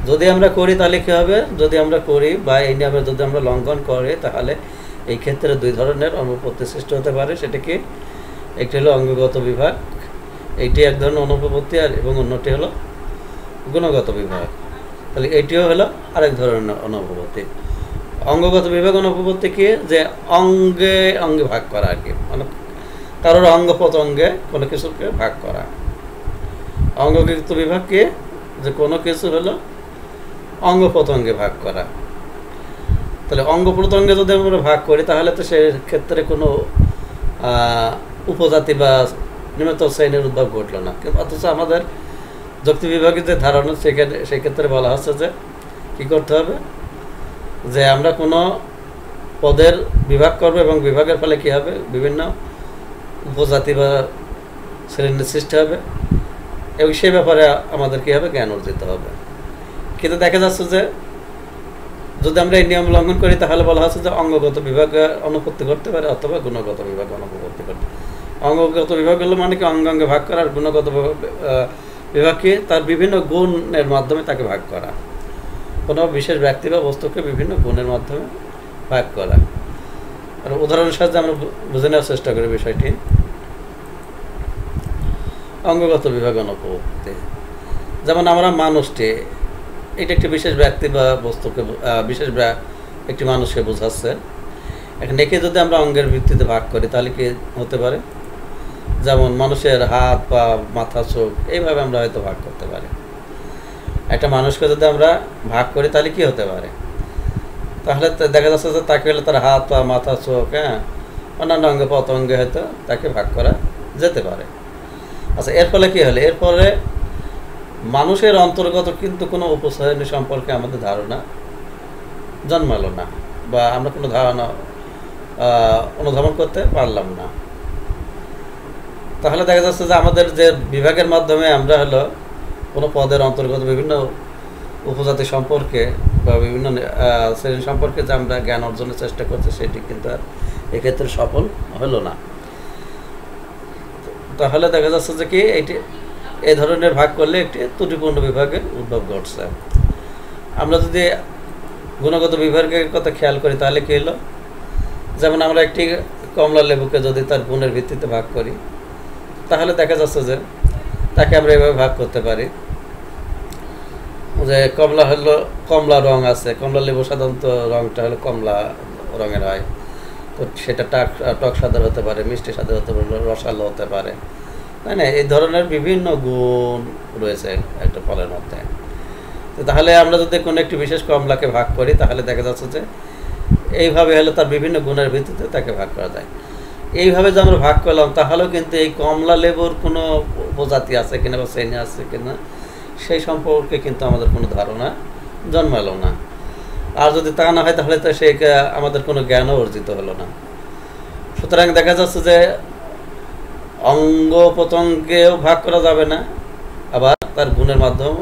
যদি আমরা করি তাহলে কী হবে? যদি আমরা করি বা এই নিয়মে যদি আমরা লঙ্ঘন করি তাহলে এই ক্ষেত্রে দুই ধরনের অনুপত্তি সৃষ্টি হতে পারে। সেটা কি? একটি হলো অঙ্গগত বিভাগ, এইটি এক ধরনের অনুপত্তি, এবং অন্যটি হলো গুণগত বিভাগ। তাহলে এটিও হলো আরেক ধরনের অনুপত্তি। অঙ্গগত বিভাগ অনুপত্তি কি? যে অঙ্গে অঙ্গে ভাগ করা আর কি, মানে কারোর অঙ্গ প্রত্যঙ্গে কোনো কিছুকে ভাগ করা। অঙ্গগত বিভাগ কি? যে কোনো কিছু হলো অঙ্গ প্রত্যঙ্গে ভাগ করা। তাহলে অঙ্গ প্রত্যঙ্গে যদি আমরা ভাগ করি তাহলে তো সেই ক্ষেত্রে কোনো উপজাতি বা নিম্নতর শ্রেণীর উদ্ভব ঘটলো না। কিন্তু অথচ আমাদের যৌক্তিক বিভাগের যে ধারণা সেই ক্ষেত্রে বলা হচ্ছে যে কী করতে হবে? যে আমরা কোনো পদের বিভাগ করব এবং বিভাগের ফলে কী হবে? বিভিন্ন উপজাতি বা শ্রেণীর সৃষ্টি হবে এবং সেই ব্যাপারে আমাদের কী হবে? জ্ঞান অর্জিত হবে। কিন্তু দেখা যাচ্ছে যে যদি আমরা এই নিয়ম লঙ্ঘন করি তাহলে বলা হচ্ছে যে অঙ্গগত বিভাগ অনুপত্তি করতে পারে অথবা গুণগত বিভাগ অনুপত্তি করতে। অঙ্গগত বিভাগ হলো মানে কি অঙ্গাঙ্গে ভাগ করা, আর গুণগত বিভাগকে তার বিভিন্ন গুণের মাধ্যমে তাকে ভাগ করা, কোনো বিশেষ ব্যক্তি বা বস্তুকে বিভিন্ন গুণের মাধ্যমে ভাগ করা। আর উদাহরণের সাহায্যে আমরা বুঝে নেওয়ার চেষ্টা করি বিষয়টি। অঙ্গগত বিভাগ অনুপত্তি, যেমন আমরা মানুষটি, এটা একটি বিশেষ ব্যক্তি বা বস্তুকে একটি মানুষকে বোঝাচ্ছে। এখন একে যদি আমরা অঙ্গের ভিত্তিতে ভাগ করি তাহলে কি হতে পারে? যেমন মানুষের হাত, পা, মাথা, চোখ, এইভাবে আমরা হয়তো ভাগ করতে পারি। একটা মানুষকে যদি আমরা ভাগ করি তাহলে কি হতে পারে? তাহলে দেখা যাচ্ছে যে তাকে হলে তার হাত, পা, মাথা, চোখ, অন্যান্য অঙ্গ প্রত্যঙ্গে হয়তো তাকে ভাগ করা যেতে পারে। আচ্ছা, এর ফলে কী হলে? এর ফলে মানুষের অন্তর্গত কিন্তু কোনো উপশ্রেণী সম্পর্কে আমাদের ধারণা জন্মালো না, বা আমরা কোনো ধারণা অনুধাবন করতে পারলাম না। তাহলে দেখা যাচ্ছে যে আমাদের যে বিভাগের মাধ্যমে আমরা হলো কোনো পদের অন্তর্গত বিভিন্ন উপজাতি সম্পর্কে বা বিভিন্ন শ্রেণী সম্পর্কে যে আমরা জ্ঞান অর্জনের চেষ্টা করছি সেটি কিন্তু আর এক্ষেত্রে সফল হলো না। তাহলে দেখা যাচ্ছে যে কি এই ধরনের ভাগ করলে একটি ত্রুটিপূর্ণ বিভাগের উদ্ভব ঘটছে। আমরা যদি গুণগত বিভাগের কথা খেয়াল করি তাহলে কী হলো? যেমন আমরা একটি কমলা লেবুকে যদি তার গুণের ভিত্তিতে ভাগ করি তাহলে দেখা যাচ্ছে যে তাকে আমরা এভাবে ভাগ করতে পারি যে কমলা হলো কমলা রং আছে, কমলা লেবু সাধারণত রংটা হলো কমলা রঙের হয়, তো সেটা টক স্বাদের হতে পারে, মিষ্টি স্বাদের হতে পারে, রসালো হতে পারে, তাই না? এই ধরনের বিভিন্ন গুণ রয়েছে একটা ফলের মধ্যে। তো তাহলে আমরা যদি কোনো একটি বিশেষ কমলাকে ভাগ করি তাহলে দেখা যাচ্ছে যে এইভাবে হলে তার বিভিন্ন গুণের ভিত্তিতে তাকে ভাগ করা যায়। এইভাবে যে আমরা ভাগ করলাম, তাহলেও কিন্তু এই কমলা লেবুর কোনো উপজাতি আছে কিনা বা শ্রেণী আছে কিনা সেই সম্পর্কে কিন্তু আমাদের কোনো ধারণা জন্মালো না। আর যদি তা না হয় তাহলে তো সেই আমাদের কোনো জ্ঞানও অর্জিত হলো না। সুতরাং দেখা যাচ্ছে যে অঙ্গ প্রত্যঙ্গেও ভাগ করা যাবে না, আবার তার গুণের মাধ্যমে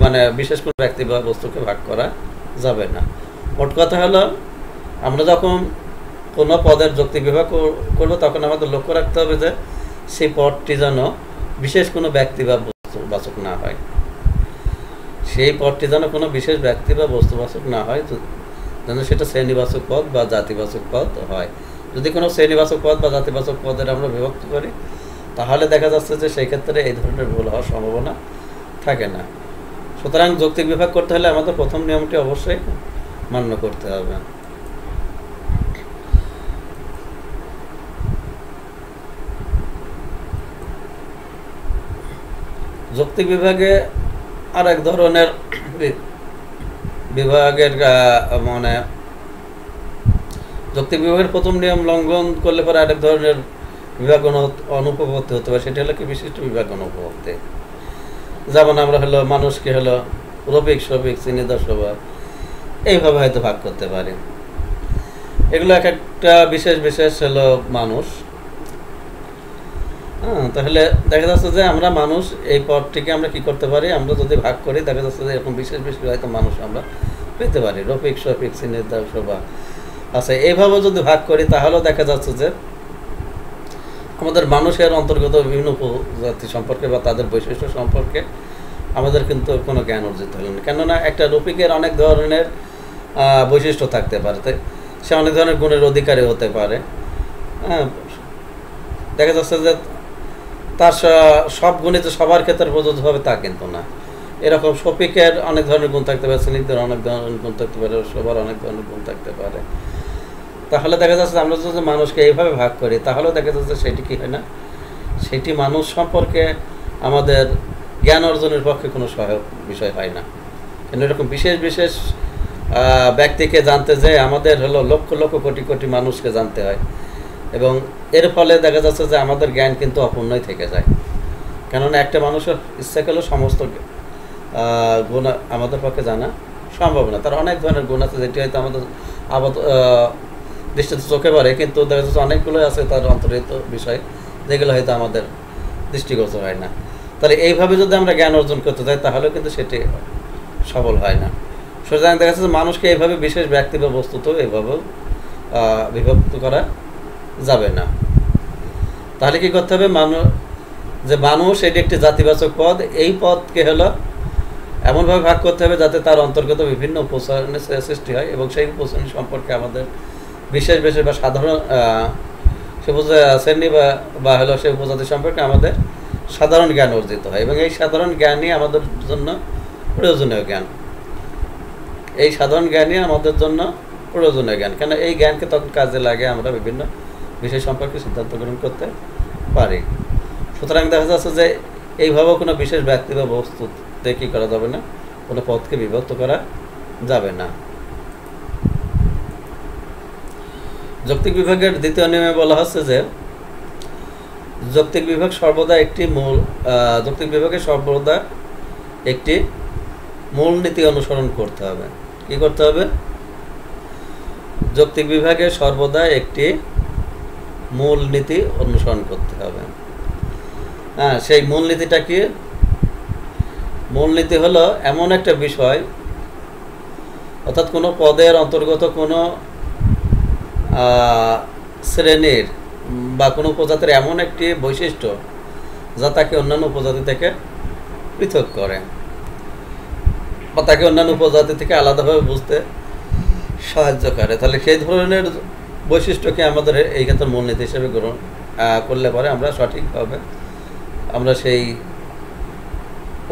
মানে বিশেষ কোনো ব্যক্তি বা বস্তুকে ভাগ করা যাবে না। মোট কথা হলো, আমরা যখন কোনো পদের যৌক্তিক বিভাগ করবো তখন আমাদের লক্ষ্য রাখতে হবে যে সেই পদটি যেন বিশেষ কোনো ব্যক্তি বা বস্তুবাচক না হয়। সেই পদটি যেন কোনো বিশেষ ব্যক্তি বা বস্তুবাচক না হয়, যেন সেটা শ্রেণীবাচক পদ বা জাতিবাচক পদ হয়। যদি কোনো শ্রেণীবাচক পদ বা জাতিবাচক পদের আমরা বিভক্ত করি, তাহলে দেখা যাচ্ছে যে সেই ক্ষেত্রে এই ধরনের ভুল হওয়ার সম্ভাবনা থাকে না। সুতরাং যৌক্তিক বিভাগ করতে হলে আমাদের প্রথম নিয়মটি অবশ্যই মান্য করতে হবে। যৌক্তিক বিভাগে আর এক ধরনের বিভাগের মানে যৌক্তিক বিভাগের প্রথম নিয়ম লঙ্ঘন করলে পরে আরেক ধরনের বিভাগ অনুপপত্তি হতে পারে, সেটা হলো কি বিশিষ্ট বিভাগ অনুপপত্তি। যেমন আমরা হলো মানুষকে হলো রফিক, শফিক, শ্রীনিধর, স্বভাব এইভাবে হয়তো ভাগ করতে পারি। এগুলো এক একটা বিশেষ বিশেষ হলো মানুষ। তাহলে দেখা যাচ্ছে যে আমরা মানুষ এই পদটিকে আমরা কি করতে পারি, আমরা যদি ভাগ করি দেখা যাচ্ছে যে এরকম বিশেষ বিশেষ হয়তো মানুষ আমরা পেতে পারি, রফিক, শফিক, শ্রীনিধর, স্বভাব। আচ্ছা, এইভাবে যদি ভাগ করি তাহলেও দেখা যাচ্ছে যে আমাদের মানুষের অন্তর্গত বিভিন্ন উপজাতি সম্পর্কে বা তাদের বৈশিষ্ট্য সম্পর্কে আমাদের কিন্তু কোনো জ্ঞান অর্জিত হলো না। কেননা একটা রফিকের অনেক ধরনের বৈশিষ্ট্য থাকতে পারে, তাই সে অনেক ধরনের গুণের অধিকারী হতে পারে। দেখা যাচ্ছে যে তার সব গুণে যে সবার ক্ষেত্রে প্রযোজ্য হবে তা কিন্তু না। এরকম শফিকের অনেক ধরনের গুণ থাকতে পারে, শ্রীনিধর অনেক ধরনের গুণ থাকতে পারে, সবার অনেক ধরনের গুণ থাকতে পারে। তাহলে দেখা যাচ্ছে আমরা যদি মানুষকে এইভাবে ভাগ করি তাহলেও দেখা যাচ্ছে সেটি কি হয় না, সেটি মানুষ সম্পর্কে আমাদের জ্ঞান অর্জনের পক্ষে কোনো সহায়ক বিষয় হয় না। কিন্তু এরকম বিশেষ বিশেষ ব্যক্তিকে জানতে যে আমাদের হলো লক্ষ লক্ষ কোটি কোটি মানুষকে জানতে হয়, এবং এর ফলে দেখা যাচ্ছে যে আমাদের জ্ঞান কিন্তু অপূর্ণই থেকে যায়। কেননা একটা মানুষের ইচ্ছা করলেও সমস্ত গুণ আমাদের পক্ষে জানা সম্ভব না। তার অনেক ধরনের গুণ আছে যেটি হয়তো আমাদের দৃষ্টিতে চোখে পড়ে, কিন্তু দেখা যাচ্ছে অনেকগুলো আছে তার অন্তর্নিহিত বিষয় যেগুলো হয়তো আমাদের দৃষ্টিগোচর হয় না। তাহলে এইভাবে যদি আমরা জ্ঞান অর্জন করতে চাই তাহলেও কিন্তু সেটি সফল হয় না। সুতরাং দেখা যাচ্ছে মানুষকে এইভাবে বিশেষ ব্যক্তি বা বস্তুতেও এইভাবে বিভক্ত করা যাবে না। তাহলে কি করতে হবে, মানুষ এটি একটি জাতিবাচক পদ, এই পদকে হলো এমনভাবে ভাগ করতে হবে যাতে তার অন্তর্গত বিভিন্ন উপশ্রেণীর সৃষ্টি হয়, এবং সেই উপশ্রেণী সম্পর্কে আমাদের বিশেষ বিশেষ বা সাধারণ সে শ্রেণী বা হলো সেই উপজাতি সম্পর্কে আমাদের সাধারণ জ্ঞান অর্জিত হয়, এবং এই সাধারণ জ্ঞানই আমাদের জন্য প্রয়োজনীয় জ্ঞান। এই সাধারণ জ্ঞানই আমাদের জন্য প্রয়োজনীয় জ্ঞান, কেন এই জ্ঞানকে তখন কাজে লাগে আমরা বিভিন্ন বিষয় সম্পর্কে সিদ্ধান্ত গ্রহণ করতে পারি। সুতরাং দেখা যাচ্ছে যে এইভাবেও কোনো বিশেষ ব্যক্তি বা বস্তুতে কী করা যাবে না, কোনো পদকে বিভক্ত করা যাবে না। যৌক্তিক বিভাগের দ্বিতীয় নিয়মে বলা হচ্ছে যে যৌক্তিক বিভাগ সর্বদা একটি যৌক্তিক বিভাগে সর্বদা একটি মূলনীতি অনুসরণ করতে হবে। কি করতে হবে? যৌক্তিক বিভাগে সর্বদা একটি মূলনীতি অনুসরণ করতে হবে। সেই মূলনীতিটা কি? মূলনীতি হলো এমন একটা বিষয়, অর্থাৎ কোনো পদের অন্তর্গত কোনো শ্রেণীর বা কোনো উপজাতির এমন একটি বৈশিষ্ট্য যা তাকে অন্যান্য উপজাতি থেকে পৃথক করে বা তাকে অন্যান্য উপজাতি থেকে আলাদাভাবে বুঝতে সাহায্য করে। তাহলে সেই ধরনের বৈশিষ্ট্যকে আমাদের এই ক্ষেত্রে মূলনীতি হিসেবে গ্রহণ করলে পরে আমরা সঠিকভাবে আমরা সেই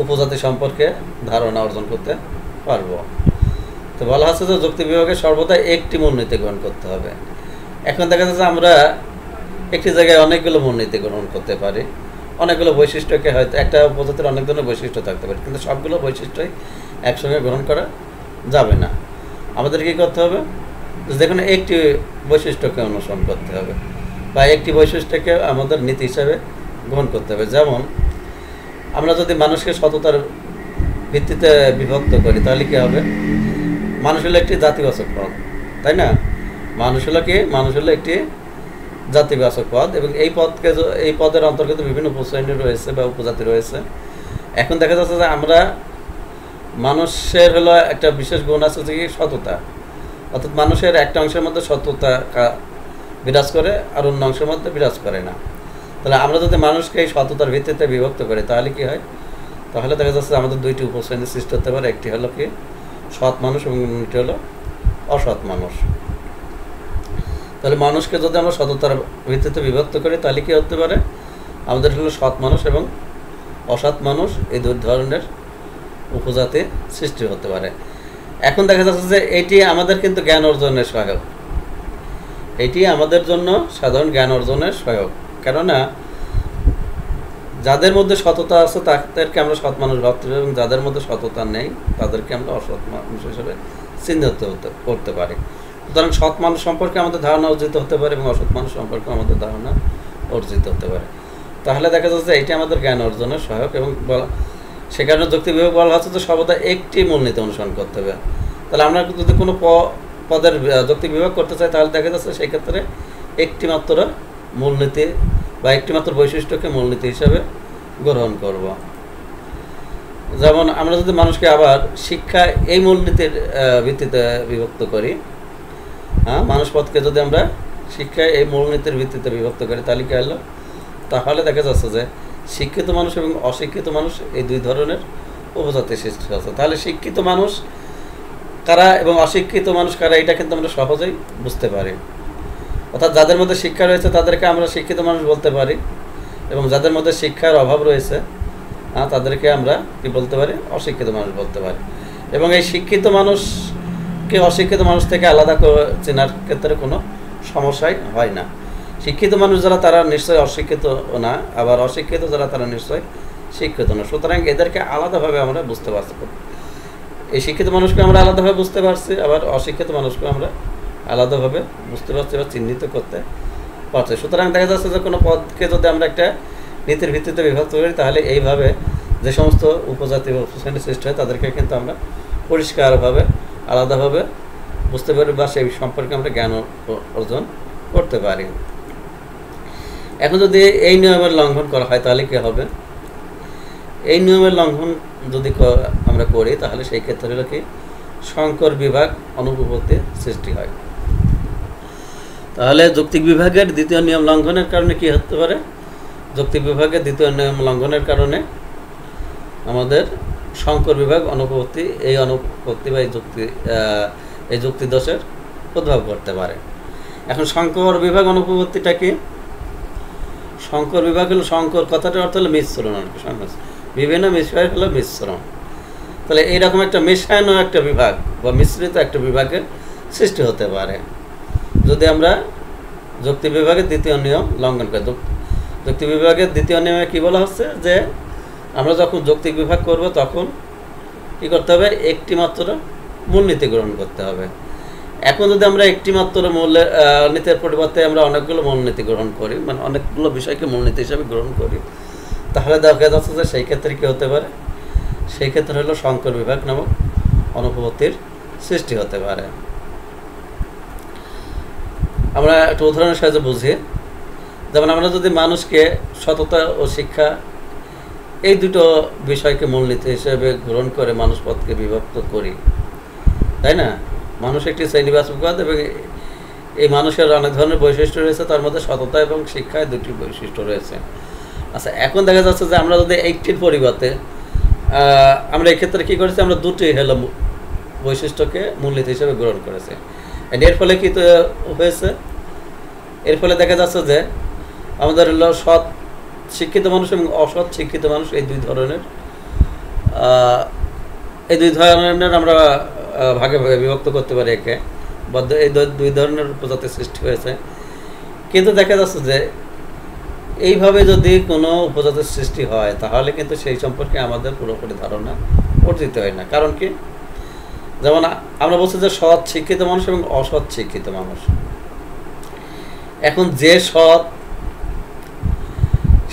উপজাতি সম্পর্কে ধারণা অর্জন করতে পারবো। তো বলা হচ্ছে যে যৌক্তিক বিভাগে সর্বদা একটি মূলনীতি গ্রহণ করতে হবে। এখন দেখা যাচ্ছে আমরা একটি জায়গায় অনেকগুলো মূলনীতি গ্রহণ করতে পারি, অনেকগুলো বৈশিষ্ট্যকে হয়তো একটা উপজাতির অনেক ধরনের বৈশিষ্ট্য থাকতে পারে, কিন্তু সবগুলো বৈশিষ্ট্যই একসঙ্গে গ্রহণ করা যাবে না। আমাদের কী করতে হবে? যে কোনো একটি বৈশিষ্ট্যকে অনুসরণ করতে হবে বা একটি বৈশিষ্ট্যকে আমাদের নীতি হিসাবে গ্রহণ করতে হবে। যেমন আমরা যদি মানুষকে সততার ভিত্তিতে বিভক্ত করি তাহলে কী হবে? মানুষ হলো একটি জাতিবাচক পদ, তাই না? মানুষ হলো কি? মানুষ হলো একটি জাতিবাচক পদ, এবং এই পদের অন্তর্গত বিভিন্ন উপশ্রেণী রয়েছে বা উপজাতি রয়েছে। এখন দেখা যাচ্ছে যে আমরা মানুষের হলো একটা বিশেষ গুণ আছে যে কি সততা, অর্থাৎ মানুষের একটা অংশের মধ্যে সততা বিরাজ করে আর অন্য অংশের মধ্যে বিরাজ করে না। তাহলে আমরা যদি মানুষকে এই সততার ভিত্তিতে বিভক্ত করি তাহলে কি হয়? তাহলে দেখা যাচ্ছে আমাদের দুইটি উপশ্রেণীর সৃষ্টি হতে পারে। একটি হলো কি সৎ মানুষ এবং অন্যটি হলো অসৎ মানুষ। তাহলে মানুষকে যদি আমরা সততার ভিত্তিতে বিভক্ত করি তাহলে কি হতে পারে? আমাদের হলো সৎ মানুষ এবং অসৎ মানুষ, এই দুই ধরনের উপজাতি সৃষ্টি হতে পারে। এখন দেখা যাচ্ছে যে এটি আমাদের কিন্তু জ্ঞান অর্জনের সহায়ক, এটি আমাদের জন্য সাধারণ জ্ঞান অর্জনের সহায়ক। কেননা যাদের মধ্যে সততা আছে তাদেরকে আমরা সৎ মানুষ ভাবতে পারি, এবং যাদের মধ্যে সততা নেই তাদেরকে আমরা অসৎ মানুষ হিসেবে চিহ্নিত করতে পারি। সুতরাং সৎ মানুষ সম্পর্কে আমাদের ধারণা অর্জিত হতে পারে এবং অসৎ মানুষ সম্পর্কে আমাদের ধারণা অর্জিত হতে পারে। তাহলে দেখা যাচ্ছে এটি আমাদের জ্ঞান অর্জনের সহায়ক, এবং সে কারণে যুক্তি বিভাগ বলা হচ্ছে যে সর্বদা একটি মূলনীতি অনুসরণ করতে হবে। তাহলে আমরা যদি কোনো পদের যুক্তি বিভাগ করতে চাই তাহলে দেখা যাচ্ছে সেই ক্ষেত্রে একটি মাত্র মূলনীতি বা একটি মাত্র বৈশিষ্ট্যকে মূলনীতি হিসাবে গ্রহণ করব। যেমন আমরা যদি মানুষকে আবার শিক্ষা এই মূলনীতির ভিত্তিতে বিভক্ত করি, মানুষ পদকে যদি আমরা শিক্ষায় এই মূলনীতির ভিত্তিতে বিভক্ত করি তাহলে কি হলো? তাহলে দেখা যাচ্ছে যে শিক্ষিত মানুষ এবং অশিক্ষিত মানুষ এই দুই ধরনের উপজাতি সৃষ্টি হচ্ছে। তাহলে শিক্ষিত মানুষ কারা এবং অশিক্ষিত মানুষ কারা এটা কিন্তু আমরা সহজেই বুঝতে পারি। অর্থাৎ যাদের মধ্যে শিক্ষা রয়েছে তাদেরকে আমরা শিক্ষিত মানুষ বলতে পারি, এবং যাদের মধ্যে শিক্ষার অভাব রয়েছে তাদেরকে আমরা কি বলতে পারি? অশিক্ষিত মানুষ বলতে পারি। এবং এই শিক্ষিত মানুষকে অশিক্ষিত মানুষ থেকে আলাদা চেনার ক্ষেত্রে কোনো সমস্যাই হয় না। শিক্ষিত মানুষ যারা তারা নিশ্চয়ই অশিক্ষিত না, আবার অশিক্ষিত যারা তারা নিশ্চয়ই শিক্ষিত না। সুতরাং এদেরকে আলাদাভাবে আমরা বুঝতে পারছি। এই শিক্ষিত মানুষকে আমরা আলাদাভাবে বুঝতে পারছি, আবার অশিক্ষিত মানুষকে আমরা আলাদাভাবে বুঝতে পারছি বা চিহ্নিত করতে পারছি। সুতরাং দেখা যাচ্ছে যে কোনো পদকে যদি আমরা একটা নীতির ভিত্তিতে বিভক্ত করি তাহলে এইভাবে যে সমস্ত উপজাতি বা উপশ্রেণী সৃষ্টি হয় তাদেরকে কিন্তু আমরা পরিষ্কারভাবে আলাদাভাবে বুঝতে পারি বা সেই সম্পর্কে আমরা জ্ঞান অর্জন করতে পারি। এখন যদি এই নিয়মের লঙ্ঘন করা হয় তাহলে কী হবে? এই নিয়মের লঙ্ঘন যদি আমরা করি তাহলে সেই ক্ষেত্রে হলো কি সংকর বিভাগ অনুপপত্তি সৃষ্টি হয়। তাহলে যৌক্তিক বিভাগের দ্বিতীয় নিয়ম লঙ্ঘনের কারণে কি হতে পারে? যৌক্তিক বিভাগের দ্বিতীয় নিয়ম লঙ্ঘনের কারণে আমাদের সংকর বিভাগ অনুপপত্তি, এই অনুপপত্তি বা এই যুক্তি দোষের উদ্ভব করতে পারে। এখন সংকর বিভাগ অনুপপত্তিটা কি? সংকর বিভাগ হলো, সংকর কথাটার অর্থ হলো মিশ্রণ, আর কি বিভিন্ন বিষয় হলো মিশ্রণ। তাহলে এইরকম একটা মিশানো একটা বিভাগ বা মিশ্রিত একটা বিভাগের সৃষ্টি হতে পারে যদি আমরা যুক্তি বিভাগের দ্বিতীয় নিয়ম লঙ্ঘন করি। যুক্তি বিভাগের দ্বিতীয় নিয়মে কি বলা হচ্ছে যে আমরা যখন যৌক্তিক বিভাগ করব তখন কি করতে হবে? একটি মাত্র মূলনীতি গ্রহণ করতে হবে। এখন যদি আমরা একটি মাত্র নীতির পরিবর্তে আমরা অনেকগুলো মূলনীতি গ্রহণ করি, মানে অনেকগুলো বিষয়কে মূলনীতি হিসাবে গ্রহণ করি, তাহলে দেখা যাচ্ছে যে সেই ক্ষেত্রে কী হতে পারে? সেই ক্ষেত্রে হলো সংকর বিভাগ নামক অনুপপত্তির সৃষ্টি হতে পারে। আমরা একটা উদাহরণের সাহায্যে বুঝি। যেমন আমরা যদি মানুষকে সততা ও শিক্ষা এই দুটো বিষয়কে মূলনীতি হিসেবে গ্রহণ করে মানুষ পদকে বিভক্ত করি, তাই না? মানুষ একটি শ্রেণীবাচক পদ এবং এই মানুষের অনেক ধরনের বৈশিষ্ট্য রয়েছে, তার মধ্যে সততা এবং শিক্ষায় দুটি বৈশিষ্ট্য রয়েছে। আচ্ছা, এখন দেখা যাচ্ছে যে আমরা যদি একটির পরিবর্তে আমরা এক্ষেত্রে কী করেছি? আমরা দুটি হলো বৈশিষ্ট্যকে মূলনীতি হিসেবে গ্রহণ করেছি। এর ফলে কী হয়েছে? এর ফলে দেখা যাচ্ছে যে আমাদের হলো সৎ শিক্ষিত মানুষ এবং অসৎ শিক্ষিত মানুষ এই দুই ধরনের আমরা ভাগে ভাগে বিভক্ত করতে পারি একে, বা এই দুই ধরনের উপজাতির সৃষ্টি হয়েছে। কিন্তু দেখা যাচ্ছে যে এইভাবে যদি কোনো উপজাতির সৃষ্টি হয় তাহলে কিন্তু সেই সম্পর্কে আমাদের পুরোপুরি ধারণা অর্জিত হয় না। কারণ কি? যেমন আমরা বলছি যে সৎ শিক্ষিত মানুষ এবং অসৎ শিক্ষিত মানুষ। এখন যে সৎ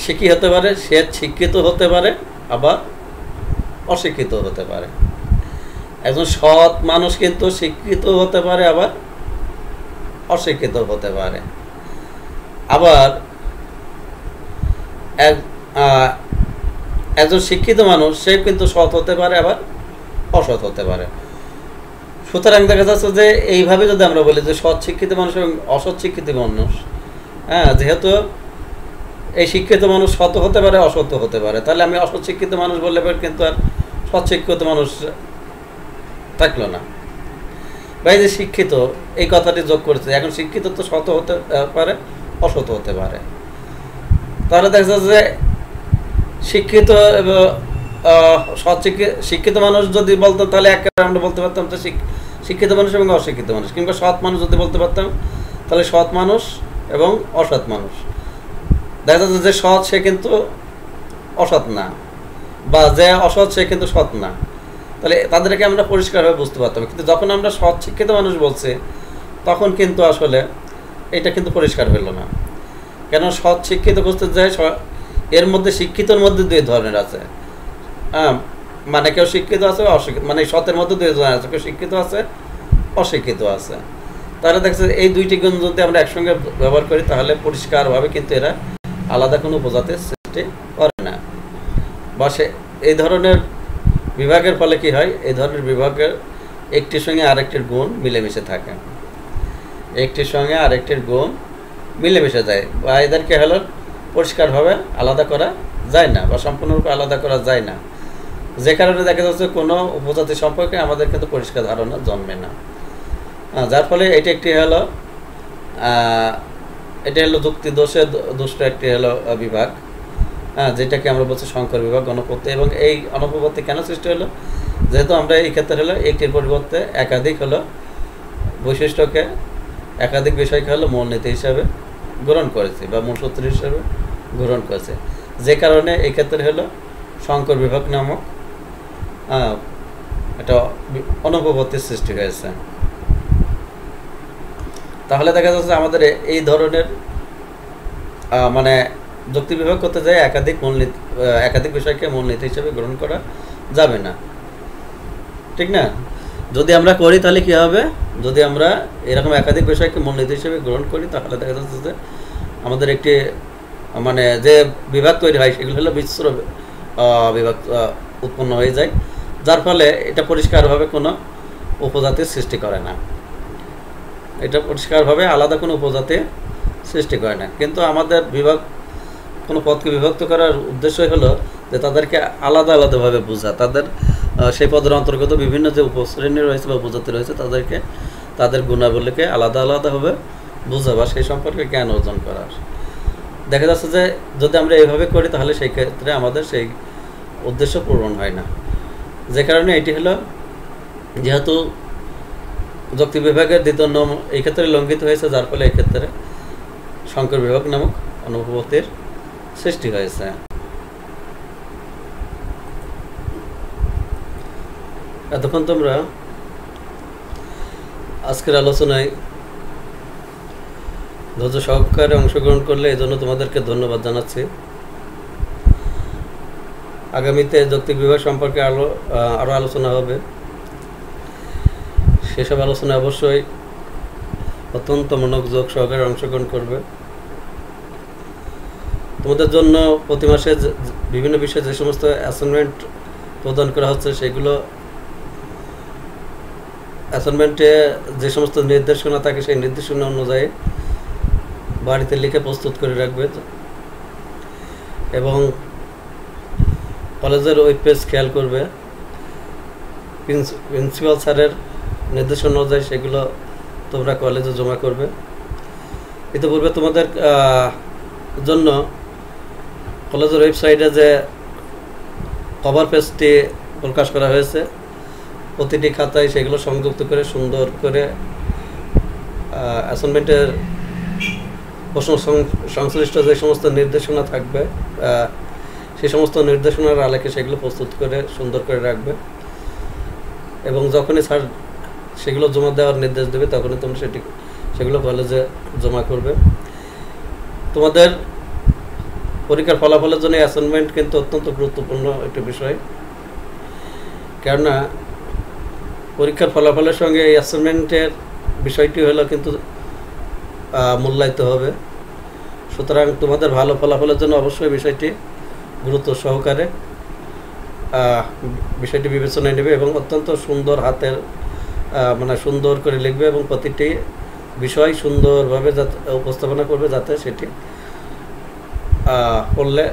সে কি হতে পারে, সে শিক্ষিত হতে পারে আবার অশিক্ষিত হতে পারে। একজন সৎ মানুষ কিন্তু শিক্ষিত হতে পারে আবার অশিক্ষিত হতে পারে। আবার একজন শিক্ষিত মানুষ সে কিন্তু সৎ হতে পারে আবার অসৎ হতে পারে। সুতরাং দেখা যাচ্ছে যে এইভাবে যদি আমরা বলি যে সৎ শিক্ষিত মানুষ এবং অসৎ শিক্ষিত মানুষ, হ্যাঁ, যেহেতু এই শিক্ষিত মানুষ সৎ হতে পারে অসৎ হতে পারে, তাহলে আমি অসৎ শিক্ষিত মানুষ বললে কিন্তু আর সৎ শিক্ষিত মানুষ থাকলো না। বা এই যে শিক্ষিত এই কথাটি যোগ করেছে, এখন শিক্ষিত তো সৎ হতে পারে অসৎ হতে পারে। তাহলে দেখা যাচ্ছে যে শিক্ষিত এবং সৎ শিক্ষিত মানুষ যদি বলতো তাহলে আমরা বলতে পারতাম যে শিক্ষিত মানুষ এবং অশিক্ষিত মানুষ, কিংবা সৎ মানুষ যদি বলতে পারতাম তাহলে সৎ মানুষ এবং অসৎ মানুষ। দেখা যাচ্ছে যে সৎ সে কিন্তু অসৎ না, বা যে অসৎ সে কিন্তু সৎ না, তাহলে তাদেরকে আমরা পরিষ্কারভাবে বুঝতে পারতাম। কিন্তু যখন আমরা সৎ শিক্ষিত মানুষ বলছি তখন কিন্তু আসলে এটা কিন্তু পরিষ্কার হইল না। কেন সৎ শিক্ষিত বুঝতে যায়, এর মধ্যে শিক্ষিতর মধ্যে দুই ধরনের আছে, হ্যাঁ, মানে কেউ শিক্ষিত আছে অশিক্ষিত, মানে সতের মধ্যে দুই ধরনের আছে, কেউ শিক্ষিত আছে অশিক্ষিত আছে। তাহলে দেখছে এই দুইটি গুণ যদি আমরা একসঙ্গে ব্যবহার করি তাহলে পরিষ্কারভাবে কিন্তু এরা আলাদা কোনো উপজাতির সৃষ্টি করে না। বা সে এই ধরনের বিভাগের ফলে কি হয়, এই ধরনের বিভাগের একটির সঙ্গে আরেকটির গুণ মিলেমিশে থাকে, একটির সঙ্গে আরেকটির গুণ মিলেমিশে যায়, বা এদেরকে হলো পরিষ্কারভাবে আলাদা করা যায় না বা সম্পূর্ণরূপে আলাদা করা যায় না। যে কারণে দেখা যাচ্ছে কোনো উপজাতি সম্পর্কে আমাদের কিন্তু পরিষ্কার ধারণা জন্মে না। যার ফলে এটি একটি হলো এটা হলো যুক্তি দোষে দুষ্ট একটি হলো বিভাগ, যেটাকে আমরা বলছি সংকর বিভাগ, অনুপত্তি। এবং এই অনুপপত্তি কেন সৃষ্টি হলো, যেহেতু আমরা এই ক্ষেত্রে হলো একটির পরিবর্তে একাধিক হলো বৈশিষ্ট্যকে, একাধিক বিষয়কে হলো মূলনীতি হিসাবে গ্রহণ করেছি বা মূলসূত্র হিসাবে গ্রহণ করেছে, যে কারণে এই ক্ষেত্রে হলো সংকর বিভাগ নামক একটা অনুপপত্তির সৃষ্টি হয়েছে। তাহলে দেখা যাচ্ছে আমাদের এই ধরনের মানে যুক্তি বিভাগ করতে যায় একাধিক বিষয়কে মূলনীতি হিসেবে গ্রহণ করা যাবে না, ঠিক না? যদি আমরা করি তাহলে কি হবে, যদি আমরা এরকম একাধিক বিষয়কে মূলনীতি হিসেবে গ্রহণ করি তাহলে দেখা যাচ্ছে যে আমাদের একটি মানে যে বিভাগ তৈরি হয় সেগুলো হলো মিশ্র বিভাগ উৎপন্ন হয়ে যায়, যার ফলে এটা পরিষ্কারভাবে কোনো উপজাতির সৃষ্টি করে না, এটা পরিষ্কারভাবে আলাদা কোনো উপজাতি সৃষ্টি করে না। কিন্তু আমাদের বিভাগ কোনো পদকে বিভক্ত করার উদ্দেশ্যই হলো যে তাদেরকে আলাদা আলাদাভাবে বোঝা, তাদের সেই পদের অন্তর্গত বিভিন্ন যে উপশ্রেণী রয়েছে বা উপজাতি রয়েছে তাদেরকে তাদের গুণাবলীকে আলাদা আলাদাভাবে বোঝা বা সেই সম্পর্কে জ্ঞান অর্জন করা। দেখা যাচ্ছে যে যদি আমরা এইভাবে করি তাহলে সেই ক্ষেত্রে আমাদের সেই উদ্দেশ্য পূরণ হয় না, যে কারণে এটি হলো যেহেতু যুক্তি বিভাগের দ্বিতীয় নিয়ম এই ক্ষেত্রে লঙ্ঘিত হয়েছে, যার ফলে এই ক্ষেত্রে সংকর বিভাগ নামক অনুপপত্তির সৃষ্টি হয়েছে। এতক্ষণ তোমরা আজকের আলোচনায় ধৈর্য সহকারে অংশগ্রহণ করলে এই জন্য তোমাদেরকে ধন্যবাদ জানাচ্ছি। আগামীতে যৌক্তিক বিভাগ সম্পর্কে আরও আলোচনা হবে, সেসব আলোচনা অবশ্যই অত্যন্ত মনোযোগ সহকারে অংশগ্রহণ করবে। তোমাদের জন্য প্রতি মাসে বিভিন্ন বিষয়ে যে সমস্ত অ্যাসাইনমেন্ট প্রদান করা হচ্ছে সেগুলো অ্যাসাইনমেন্টে যে সমস্ত নির্দেশনা থাকে সেই নির্দেশনা অনুযায়ী বাড়িতে লিখে প্রস্তুত করে রাখবে এবং কলেজের ওয়েব পেজ খেয়াল করবে, প্রিন্সিপাল স্যারের নির্দেশনা অনুযায়ী সেগুলো তোমরা কলেজে জমা করবে। ইতিপূর্বে তোমাদের জন্য কলেজের ওয়েবসাইটে যে কভার পেজটি প্রকাশ করা হয়েছে প্রতিটি খাতায় সেগুলো সংযুক্ত করে সুন্দর করে অ্যাসাইনমেন্টের প্রশ্ন সংশ্লিষ্ট যে সমস্ত নির্দেশনা থাকবে সেই সমস্ত নির্দেশনার আলোকে সেগুলো প্রস্তুত করে সুন্দর করে রাখবে। এবং যখনই স্যার সেগুলো জমা দেওয়ার নির্দেশ দেবে তখনই তোমরা সেগুলো কলেজে জমা করবে। তোমাদের পরীক্ষার ফলাফলের জন্য অ্যাসাইনমেন্ট কিন্তু অত্যন্ত গুরুত্বপূর্ণ একটি বিষয়, কেননা পরীক্ষার ফলাফলের সঙ্গে এই অ্যাসাইনমেন্টের বিষয়টি হলো কিন্তু মূল্যায়িত হবে। সুতরাং তোমাদের ভালো ফলাফলের জন্য অবশ্যই বিষয়টি গুরুত্ব সহকারে বিষয়টি বিবেচনায় নেবে এবং অত্যন্ত সুন্দর হাতের মানে সুন্দর করে লিখবে এবং প্রতিটি বিষয় সুন্দরভাবে উপস্থাপনা করবে, যাতে সেটি পড়লে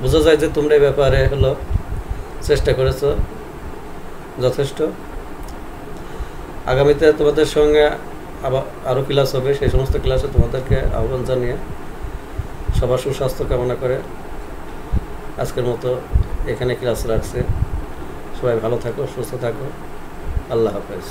বোঝা যায় যে তোমরা এই ব্যাপারে হলো চেষ্টা করেছো যথেষ্ট। আগামীতে তোমাদের সঙ্গে আরও ক্লাস হবে, সেই সমস্ত ক্লাসে তোমাদেরকে আহ্বান জানিয়ে সবার সুস্বাস্থ্য কামনা করে আজকের মতো এখানে ক্লাস রাখছে। সবাই ভালো থাকো, সুস্থ থাকো, আল্লাহ হাফেজ।